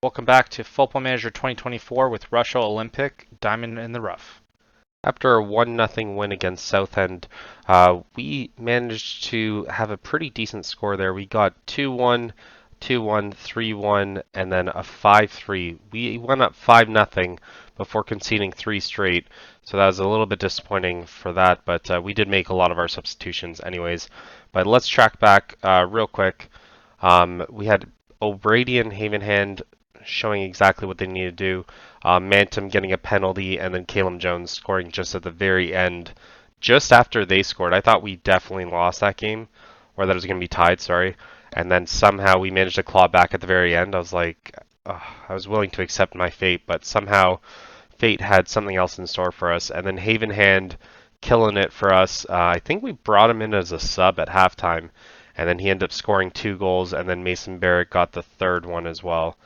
Welcome back to Football Manager 2024 with Rushall Olympic, Diamond in the Rough. After a 1-0 win against Southend, we managed to have a pretty decent score there. We got 2-1, 2-1, 3-1, and then a 5-3. We went up 5-0 before conceding three straight, so that was a little bit disappointing for that, but we did make a lot of our substitutions anyways. But let's track back real quick. We had O'Brady and Havenhand showing exactly what they need to do. Mantum getting a penalty, and then Caleb Jones scoring just at the very end, just after they scored. I thought we definitely lost that game, or that it was going to be tied, sorry. And then somehow we managed to claw back at the very end. I was like, I was willing to accept my fate, but somehow fate had something else in store for us. And then Havenhand killing it for us. I think we brought him in as a sub at halftime, and then he ended up scoring two goals, and then Mason Barrett got the third one as well.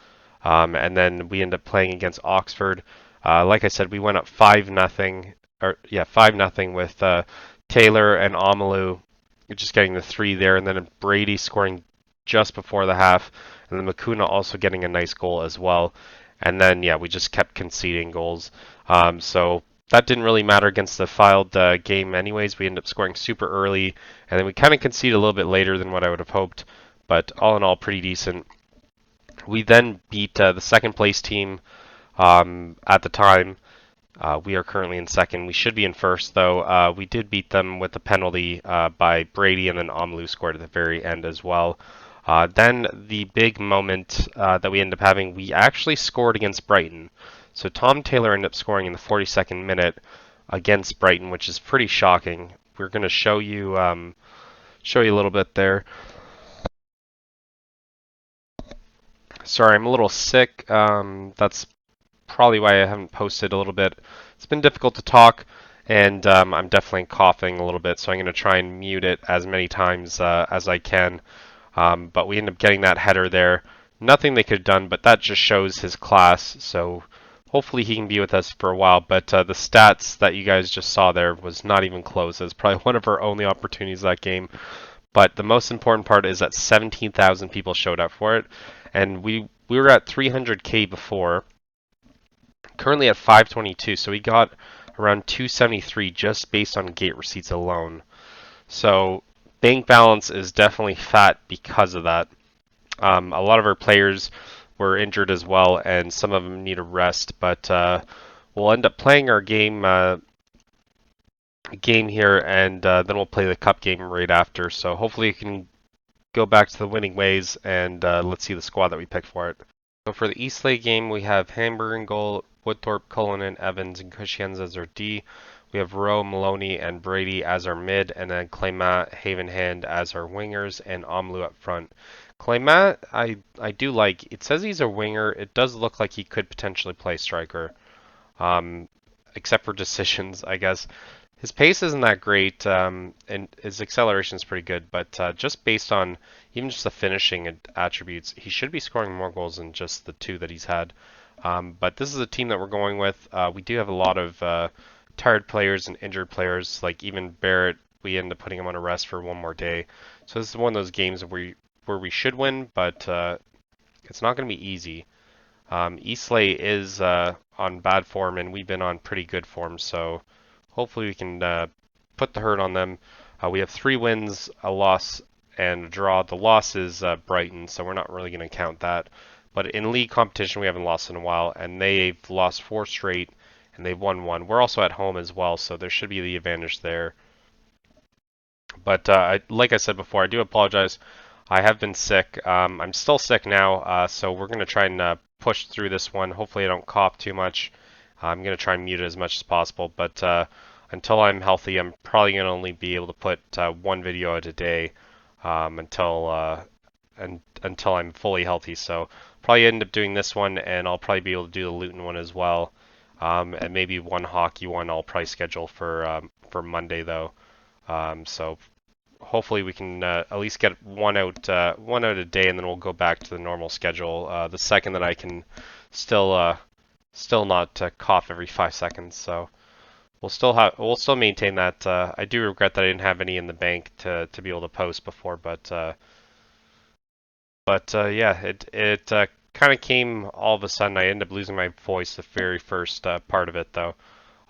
And then we ended up playing against Oxford. Like I said, we went up 5-0, 5-0 with Taylor and Amalu just getting the three there, and then Brady scoring just before the half, and then Makuna also getting a nice goal as well. And then yeah, we just kept conceding goals. So that didn't really matter against the filed game anyways. We ended up scoring super early, and then we kind of conceded a little bit later than what I would have hoped. But all in all, pretty decent. We then beat the second place team at the time. We are currently in second. We should be in first, though. We did beat them with a penalty by Brady, and then Amlu scored at the very end as well. Then the big moment that we ended up having, we actually scored against Brighton. So Tom Taylor ended up scoring in the 42nd minute against Brighton, which is pretty shocking. We're going to show you a little bit there. Sorry, I'm a little sick. That's probably why I haven't posted a little bit. It's been difficult to talk, and I'm definitely coughing a little bit, so I'm going to try and mute it as many times as I can. But we end up getting that header there. Nothing they could have done, but that just shows his class, so hopefully he can be with us for a while. But the stats that you guys just saw there was not even close. It was probably one of our only opportunities that game. But the most important part is that 17,000 people showed up for it, and we were at 300K before, currently at 522, so we got around 273 just based on gate receipts alone. So bank balance is definitely fat because of that. A lot of our players were injured as well, and some of them need a rest, but we'll end up playing our game here, and then we'll play the cup game right after. So hopefully we can go back to the winning ways, and let's see the squad that we picked for it. So for the Eastleigh game, we have Hamburg in goal, Woodthorpe, Cullinan, Evans, and Cushions as our D. We have Rowe, Maloney, and Brady as our mid, and then Claymat, Havenhand as our wingers, and Omlu up front. Claymat, I do like. It says he's a winger. It does look like he could potentially play striker, except for decisions, I guess. His pace isn't that great, and his acceleration is pretty good, but just based on even just the finishing attributes, he should be scoring more goals than just the two that he's had. But this is a team that we're going with. We do have a lot of tired players and injured players, like even Barrett, we end up putting him on a rest for one more day. So this is one of those games where we should win, but it's not going to be easy. Eastleigh is on bad form, and we've been on pretty good form, so hopefully we can put the hurt on them. We have 3 wins, a loss, and a draw. The loss is Brighton, so we're not really going to count that. But in league competition, we haven't lost in a while, and they've lost 4 straight, and they've won 1. We're also at home as well, so there should be the advantage there. But like I said before, I do apologize. I have been sick. I'm still sick now, so we're going to try and push through this one. Hopefully I don't cough too much. I'm going to try and mute it as much as possible, but until I'm healthy, I'm probably going to only be able to put one video out a day until I'm fully healthy. So probably end up doing this one, and I'll probably be able to do the Luton one as well, and maybe one hockey one I'll probably schedule for Monday though. So hopefully we can at least get one out a day, and then we'll go back to the normal schedule the second that I can still not cough every 5 seconds. So we'll still maintain that. I do regret that I didn't have any in the bank to be able to post before, but yeah, it kind of came all of a sudden. I ended up losing my voice the very first part of it, though.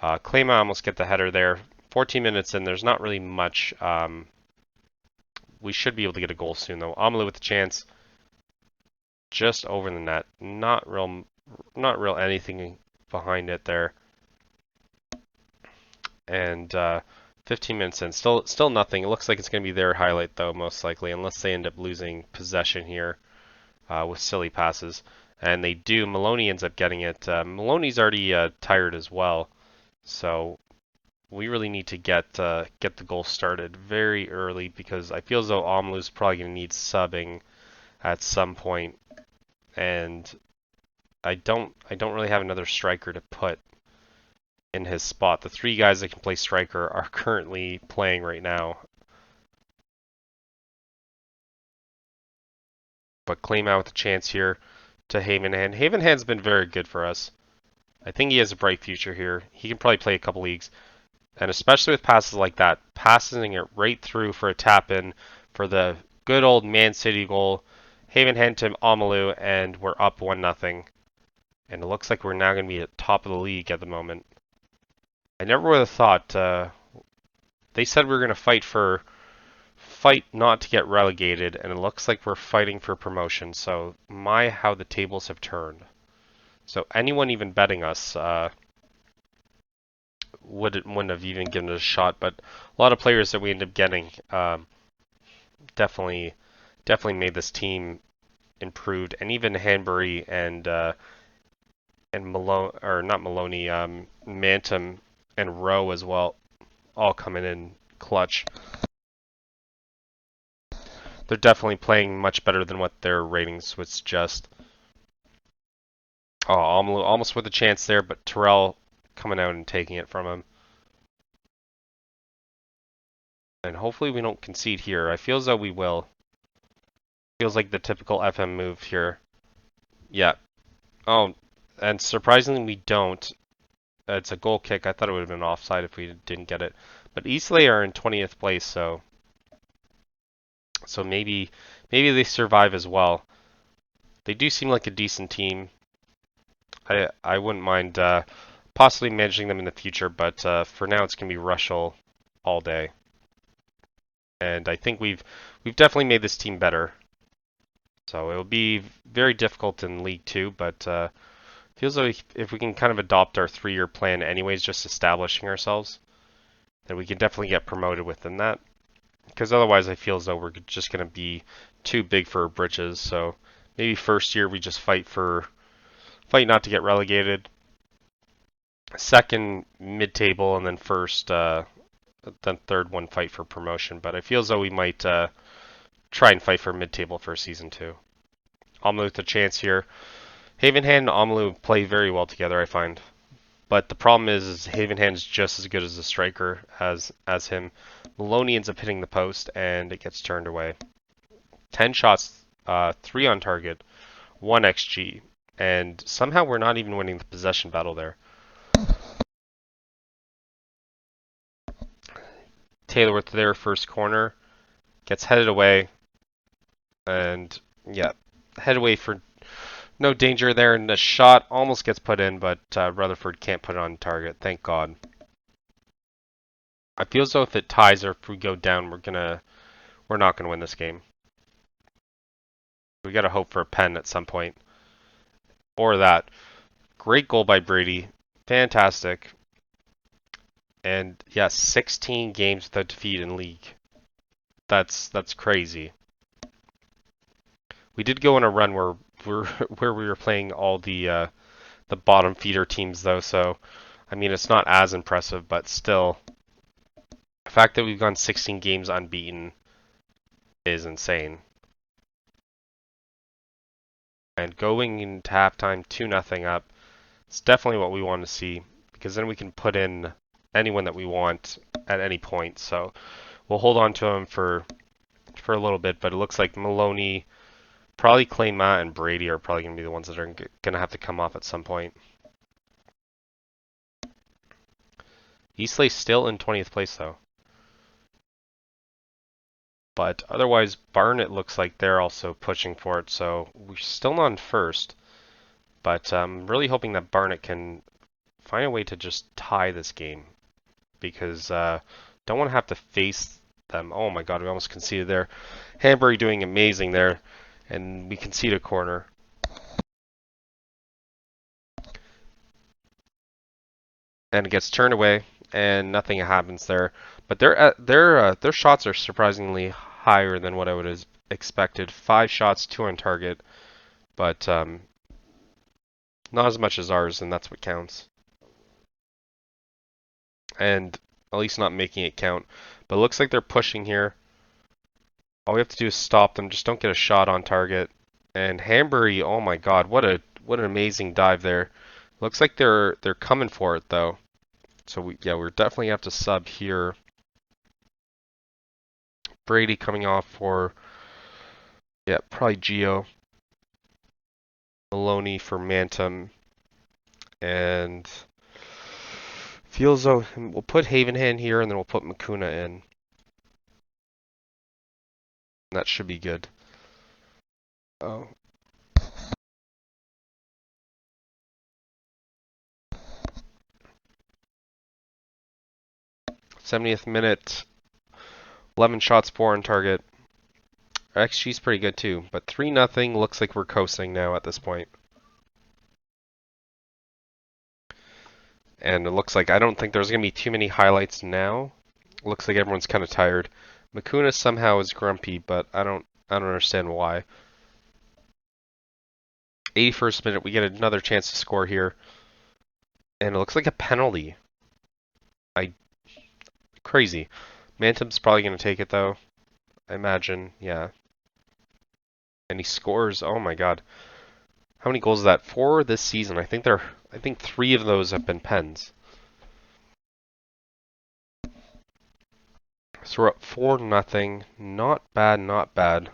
Klima almost get the header there. 14 minutes in, there's not really much. We should be able to get a goal soon, though. Amalu with the chance, just over the net. Not real anything behind it there. And 15 minutes in, still nothing. It looks like it's going to be their highlight, though, most likely, unless they end up losing possession here with silly passes. And they do. Maloney ends up getting it. Maloney's already tired as well, so we really need to get the goal started very early, because I feel as though Omlu's probably going to need subbing at some point, and I don't really have another striker to put in his spot. The three guys that can play striker are currently playing right now. But claim out with a chance here to Havenhand. Havenhand's been very good for us. I think he has a bright future here. He can probably play a couple leagues. And especially with passes like that, passing it right through for a tap in for the good old Man City goal. Havenhand to Amalu, and we're up 1-0. And it looks like we're now going to be at top of the league at the moment. I never would have thought. They said we were going to fight not to get relegated, and it looks like we're fighting for promotion. So how the tables have turned. So anyone even betting us wouldn't have even given it a shot. But a lot of players that we ended up getting definitely made this team improved, and even Hanbury and Malone, or not Maloney, Mantum and Rowe as well, all coming in clutch. They're definitely playing much better than what their ratings would suggest. Oh, almost with a chance there, but Terrell coming out and taking it from him. And hopefully we don't concede here. I feel as though we will. Feels like the typical FM move here. Yeah. Oh, and surprisingly we don't. It's a goal kick. I thought it would have been offside if we didn't get it. But Eastleigh are in 20th place, so maybe they survive as well. They do seem like a decent team. I wouldn't mind possibly managing them in the future, but for now it's gonna be Rushall all day. And I think we've definitely made this team better. So it'll be very difficult in League Two, but feels like if we can kind of adopt our 3-year plan anyways, just establishing ourselves, then we can definitely get promoted within that. Because otherwise I feel as though we're just going to be too big for our britches. So maybe first year we just fight not to get relegated. Second, mid-table, and then then third one, fight for promotion. But I feel as though we might try and fight for mid-table for season 2. Amalu with a chance here. Havenhand and Amalu play very well together, I find. But the problem is Havenhand's just as good as a striker as him. Maloney ends up hitting the post, and it gets turned away. 10 shots, 3 on target, 1 XG, and somehow we're not even winning the possession battle there. Taylor with their first corner, gets headed away, and yeah, head away for no danger there, and the shot almost gets put in, but Rutherford can't put it on target, thank God. I feel as though if it ties or if we go down, we're not gonna win this game. We gotta hope for a pen at some point. Or that. Great goal by Brady. Fantastic. And yeah, 16 games without defeat in league. That's crazy. We did go on a run where we were playing all the bottom feeder teams though, so I mean it's not as impressive, but still, the fact that we've gone 16 games unbeaten is insane. And going into halftime 2-0 up, it's definitely what we want to see, because then we can put in anyone that we want at any point. So we'll hold on to him for a little bit, but it looks like Maloney, probably Clayma, and Brady are probably going to be the ones that are going to have to come off at some point. Eastleigh still in 20th place though. But otherwise, Barnet looks like they're also pushing for it, so we're still not in first. But I'm really hoping that Barnet can find a way to just tie this game because don't want to have to face them. Oh my God, we almost conceded there. Hanbury doing amazing there, and we concede a corner. And it gets turned away, and nothing happens there. But their shots are surprisingly higher than what I would have expected. 5 shots, 2 on target, but not as much as ours, and that's what counts. And at least not making it count. But it looks like they're pushing here. All we have to do is stop them. Just don't get a shot on target. And Hanbury, oh my God, what an amazing dive there. Looks like they're coming for it though. So we're definitely have to sub here. Brady coming off for probably Geo. Maloney for Mantum. And feels though we'll put Havenhand here and then we'll put Makuna in. That should be good. Oh. 70th minute. 11 shots, 4 on target. Our XG's pretty good too, but 3-0 looks like we're coasting now at this point. And it looks like I don't think there's going to be too many highlights now. It looks like everyone's kind of tired. Makuna somehow is grumpy, but I don't understand why. 81st minute, we get another chance to score here. And it looks like a penalty. Crazy. Mantum's probably going to take it though. I imagine, yeah. And he scores. Oh my God. How many goals is that? 4 this season. I think 3 of those have been pens. So we're up 4-0. Not bad, not bad.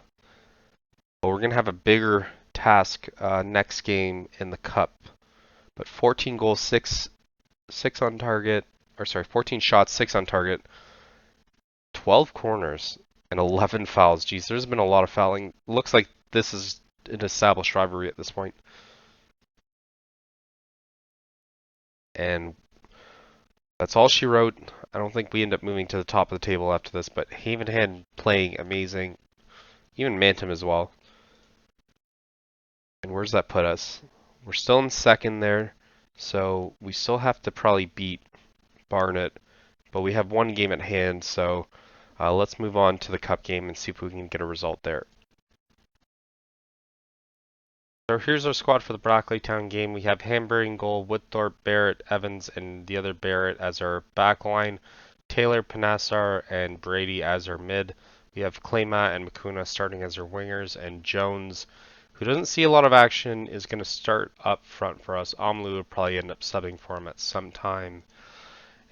But we're going to have a bigger task next game in the cup. But 14 goals, 6 on target. Or sorry, 14 shots, 6 on target. 12 corners and 11 fouls. Geez, there's been a lot of fouling. Looks like this is an established rivalry at this point. And that's all she wrote. I don't think we end up moving to the top of the table after this, but Havenhand playing amazing. Even Mantum as well. And where's that put us? We're still in second there, so we still have to probably beat Barnet, but we have one game at hand, so let's move on to the cup game and see if we can get a result there. So here's our squad for the Brackley game. We have Hanbury in goal, Woodthorpe, Barrett, Evans, and the other Barrett as our back line, Taylor, Panassar, and Brady as our mid. We have Claymat and Makuna starting as our wingers, and Jones, who doesn't see a lot of action, is going to start up front for us. Amlu will probably end up subbing for him at some time.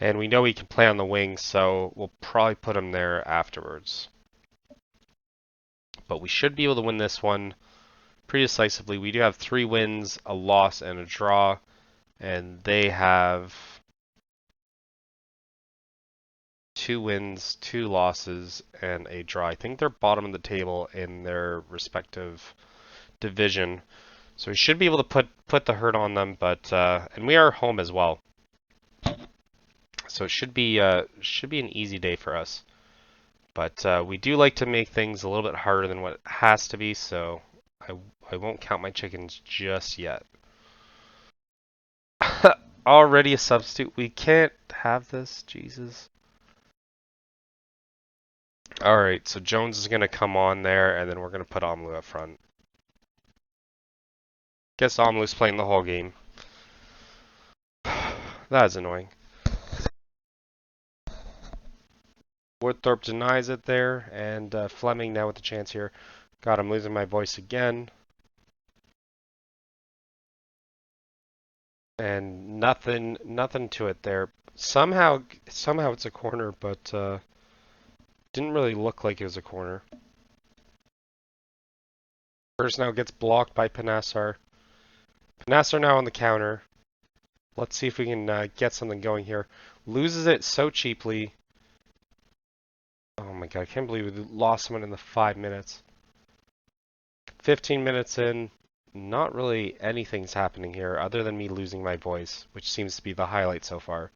And we know he can play on the wing, so we'll probably put him there afterwards. But we should be able to win this one pretty decisively. We do have 3 wins, a loss, and a draw, and they have 2 wins, 2 losses, and a draw. I think they're bottom of the table in their respective division, so we should be able to put the hurt on them. But and we are home as well, so it should be an easy day for us. But we do like to make things a little bit harder than what it has to be, so I won't count my chickens just yet. Already a substitute. We can't have this. Jesus. Alright, so Jones is going to come on there, and then we're going to put Amlu up front. Guess Amlu's playing the whole game. That is annoying. Woodthorpe denies it there, and Fleming now with the chance here. God, I'm losing my voice again. And nothing to it there. Somehow it's a corner, but didn't really look like it was a corner. First now gets blocked by Panassar. Panassar now on the counter. Let's see if we can get something going here. Loses it so cheaply. Oh my god, I can't believe we lost someone in the 5 minutes. 15 minutes in, not really anything's happening here other than me losing my voice, which seems to be the highlight so far.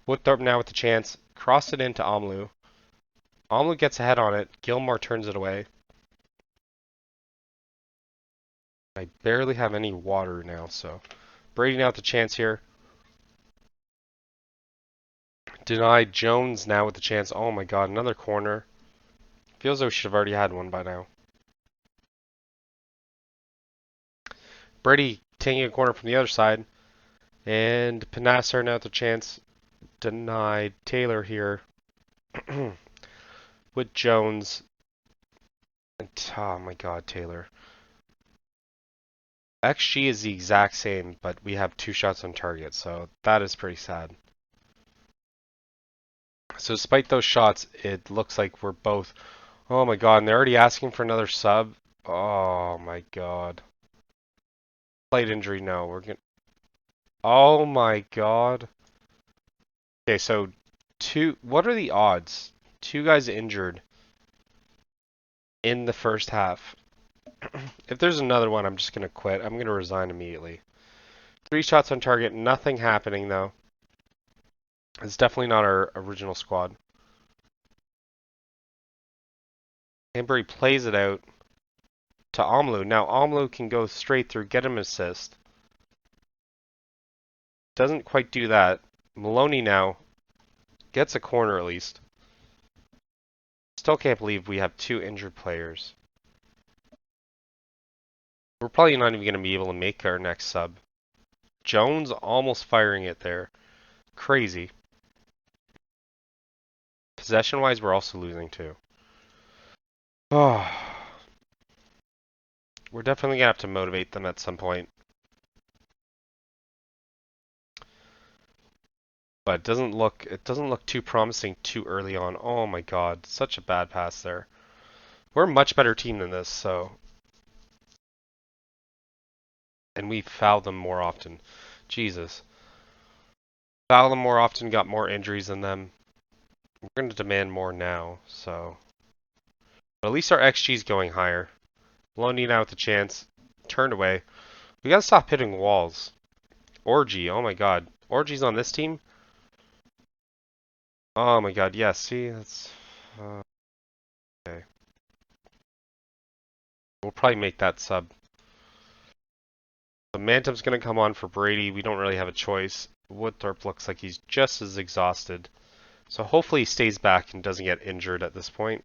Woodthorpe now with the chance, cross it into Omlu. Omlu gets ahead on it, Gilmore turns it away. I barely have any water now, so Brady now with the chance here. Denied. Jones now with the chance. Oh my god, another corner. Feels like we should have already had one by now. Brady taking a corner from the other side. And Panassar now with the chance. Denied. Taylor here. With Jones. And, oh my god, Taylor. XG is the exact same, but we have 2 shots on target, so that is pretty sad. So despite those shots, it looks like we're both... Oh my god, and they're already asking for another sub. Oh my god. Slight injury, no. We're gonna... Oh my god. Okay, so what are the odds? 2 guys injured in the first half. If there's another one, I'm just gonna quit. I'm gonna resign immediately. 3 shots on target, nothing happening though. It's definitely not our original squad. Hanbury plays it out to Omlu. Now Omlu can go straight through, get him an assist. Doesn't quite do that. Maloney now gets a corner at least. Still can't believe we have 2 injured players. We're probably not even going to be able to make our next sub. Jones almost firing it there. Crazy. Possession-wise, we're also losing too. Oh. We're definitely going to have to motivate them at some point. But it doesn't look too promising too early on. Oh my god, such a bad pass there. We're a much better team than this, so. And we foul them more often. Jesus. Foul them more often, got more injuries than them. We're going to demand more now, so. But at least our XG is going higher. Maloney now with the chance. Turned away. We got to stop hitting walls. Orgy, oh my god. Orgy's on this team? Oh my god, yes, see? That's. Okay. We'll probably make that sub. So Mantum's going to come on for Brady. We don't really have a choice. Woodthorpe looks like he's just as exhausted. So hopefully he stays back and doesn't get injured at this point.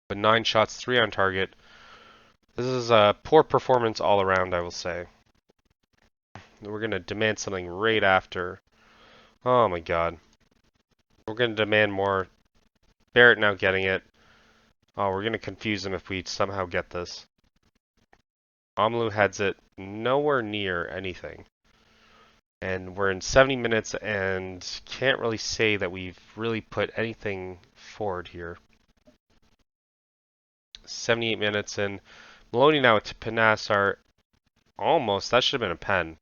But 9 shots, 3 on target. This is a poor performance all around, I will say. We're going to demand something right after. Oh my god. We're going to demand more. Barrett now getting it. Oh, we're going to confuse him if we somehow get this. Omlu heads it nowhere near anything. And we're in 70 minutes and can't really say that we've really put anything forward here. 78 minutes in. Maloney now to Panassar. Almost. That should have been a pen.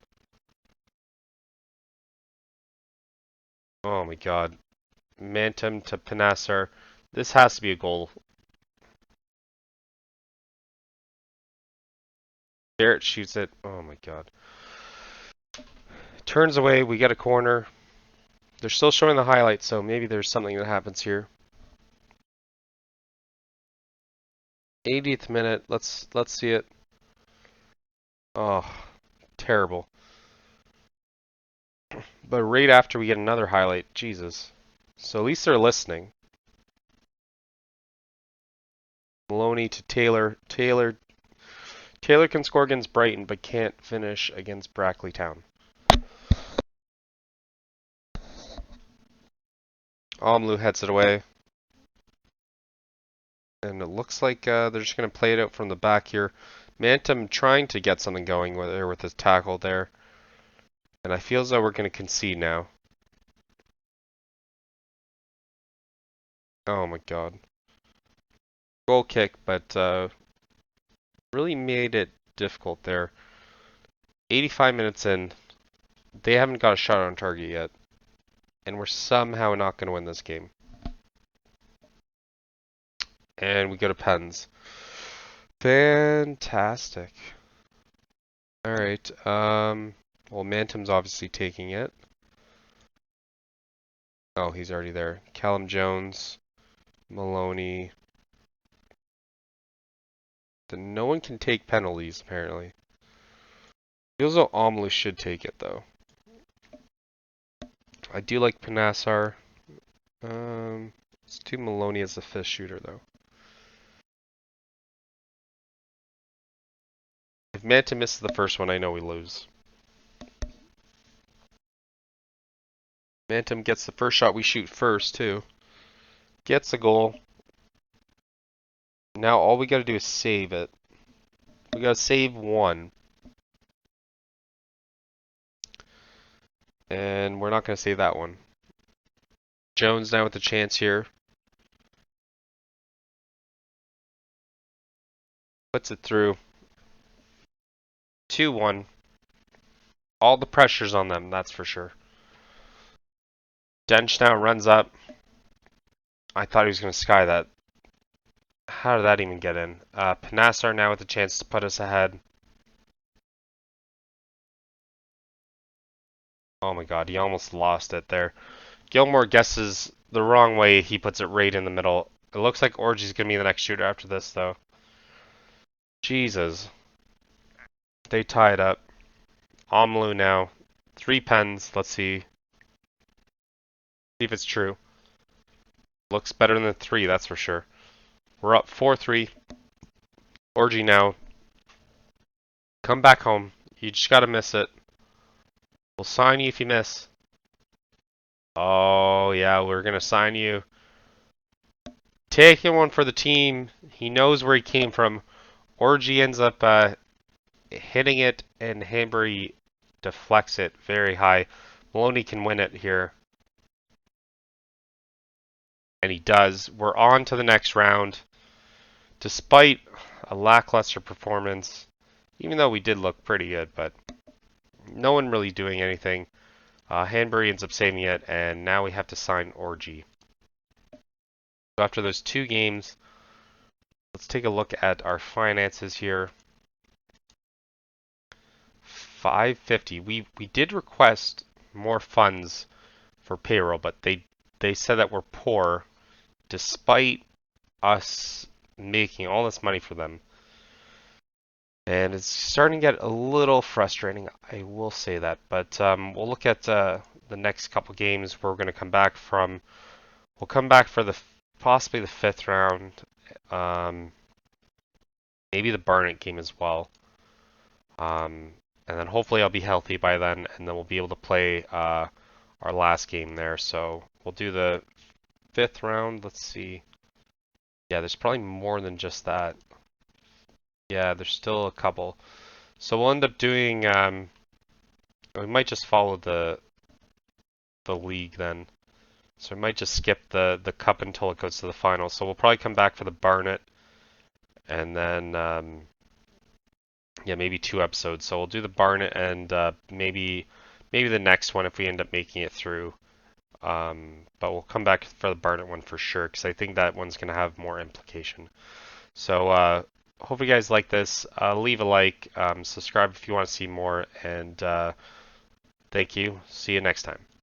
Oh my god. Mantum to Panassar. This has to be a goal. Barrett shoots it. Oh my god. Turns away. We get a corner. They're still showing the highlights, so maybe there's something that happens here. 80th minute. Let's see it. Oh, terrible. But right after we get another highlight, Jesus. So at least they're listening. Maloney to Taylor. Taylor can score against Brighton, but can't finish against Brackley Town. Omlu heads it away. And it looks like they're just going to play it out from the back here. Mantum trying to get something going with his tackle there. And I feel as though we're going to concede now. Oh my god. Goal kick, but really made it difficult there. 85 minutes in. They haven't got a shot on target yet. And we're somehow not going to win this game. And we go to Pens. Fantastic. Alright, well, Mantum's obviously taking it. Oh, he's already there. Callum Jones, Maloney. Then no one can take penalties, apparently. Feels though Omlu should take it, though. I do like Panassar. Let's do Maloney as the fifth shooter, though. If Manta misses the first one, I know we lose. Mantum gets the first shot we shoot first, too. Gets a goal. Now all we gotta do is save it. We gotta save one. And we're not gonna save that one. Jones now with the chance here. Puts it through. 2-1. All the pressure's on them, that's for sure. Dench now runs up. I thought he was gonna sky that. How did that even get in? Panassar now with the chance to put us ahead. Oh my god, he almost lost it there. Gilmore guesses the wrong way. He puts it right in the middle. It looks like Orgy's going to be the next shooter after this, though. Jesus. They tie it up. Omlu now. 3 pens. Let's see. See if it's true. Looks better than the 3, that's for sure. We're up 4-3. Orgy now. Come back home. You just got to miss it. We'll sign you if you miss. Oh, yeah, we're going to sign you. Taking one for the team. He knows where he came from. Orgy ends up hitting it, and Hanbury deflects it very high. Maloney can win it here. And he does. We're on to the next round. Despite a lackluster performance, even though we did look pretty good, but no one really doing anything. Hanbury ends up saving it, and now we have to sign Orgy. So after those 2 games, let's take a look at our finances here. 550. We did request more funds for payroll, but they said that we're poor despite us making all this money for them. And it's starting to get a little frustrating, I will say that. But we'll look at the next couple games where we're going to come back from. We'll come back for possibly the 5th round. Maybe the Barnet game as well. And then hopefully I'll be healthy by then, and then we'll be able to play our last game there. So we'll do the 5th round. Let's see. Yeah, there's probably more than just that. Yeah, there's still a couple. So we'll end up doing, we might just follow the league then. So we might just skip the cup until it goes to the final. So we'll probably come back for the Barnet, and then yeah, maybe 2 episodes. So we'll do the Barnet and maybe the next one if we end up making it through. But we'll come back for the Barnet one for sure, because I think that one's going to have more implication. So hope you guys like this. Leave a like, subscribe if you want to see more, and thank you. See you next time.